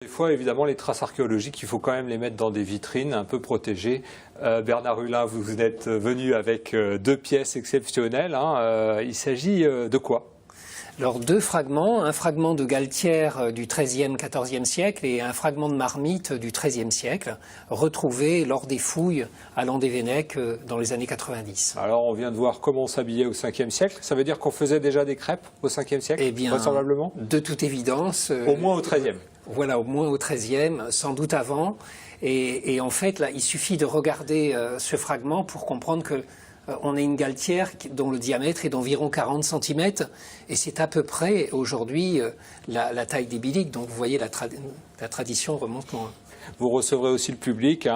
Des fois, évidemment, les traces archéologiques, il faut quand même les mettre dans des vitrines un peu protégées. Bernard Hulin, vous êtes venu avec deux pièces exceptionnelles. Il s'agit de quoi? Alors deux fragments, un fragment de Galtière du XIIIe, XIVe siècle et un fragment de marmite du XIIIe siècle, retrouvés lors des fouilles à Landévennec dans les années 90. Alors on vient de voir comment on s'habillait au 5e siècle. Ça veut dire qu'on faisait déjà des crêpes au 5e siècle, eh bien, vraisemblablement? De toute évidence. Au moins au XIIIe. Voilà, au moins au XIIIe, sans doute avant. Et en fait, là, il suffit de regarder ce fragment pour comprendre que on a une galtière dont le diamètre est d'environ 40 cm et c'est à peu près aujourd'hui la taille des biliques. Donc vous voyez, la tradition remonte loin. Vous recevrez aussi le public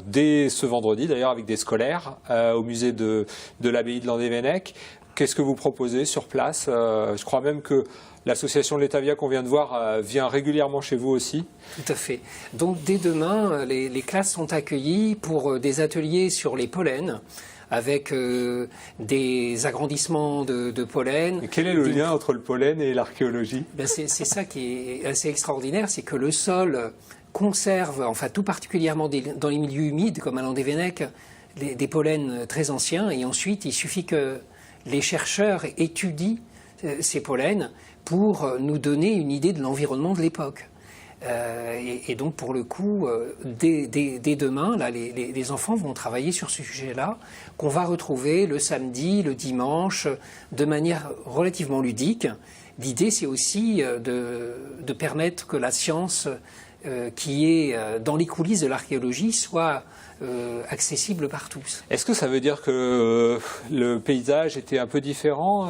dès ce vendredi, d'ailleurs avec des scolaires, au musée de l'abbaye de Landévennec. Qu'est-ce que vous proposez sur place? Je crois même que l'association de l'Étavia qu'on vient de voir vient régulièrement chez vous aussi. Tout à fait. Donc dès demain, les classes sont accueillies pour des ateliers sur les pollens, avec des agrandissements de pollen. Et quel est le lien entre le pollen et l'archéologie? C'est ça qui est assez extraordinaire, c'est que le sol conserve, enfin tout particulièrement dans les milieux humides, comme à Landévennec, des pollens très anciens, et ensuite il suffit que les chercheurs étudient ces pollens pour nous donner une idée de l'environnement de l'époque. Et donc pour le coup, dès demain, là, les enfants vont travailler sur ce sujet-là, qu'on va retrouver le samedi, le dimanche, de manière relativement ludique. L'idée, c'est aussi de permettre que la science qui est dans les coulisses de l'archéologie soit accessible par tous. Est-ce que ça veut dire que le paysage était un peu différent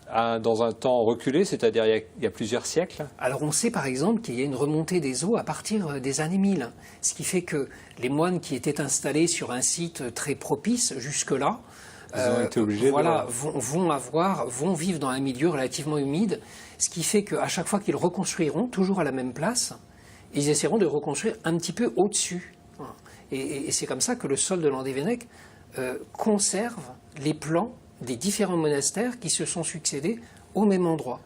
dans un temps reculé, c'est-à-dire il y a plusieurs siècles? Alors on sait par exemple qu'il y a une remontée des eaux à partir des années 1000, ce qui fait que les moines qui étaient installés sur un site très propice jusque-là, voilà, vont vivre dans un milieu relativement humide, ce qui fait qu'à chaque fois qu'ils reconstruiront, toujours à la même place, ils essaieront de reconstruire un petit peu au-dessus. Et c'est comme ça que le sol de Landévennec conserve les plans des différents monastères qui se sont succédés au même endroit.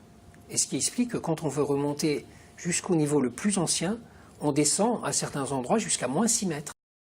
Et ce qui explique que quand on veut remonter jusqu'au niveau le plus ancien, on descend à certains endroits jusqu'à moins 6 mètres.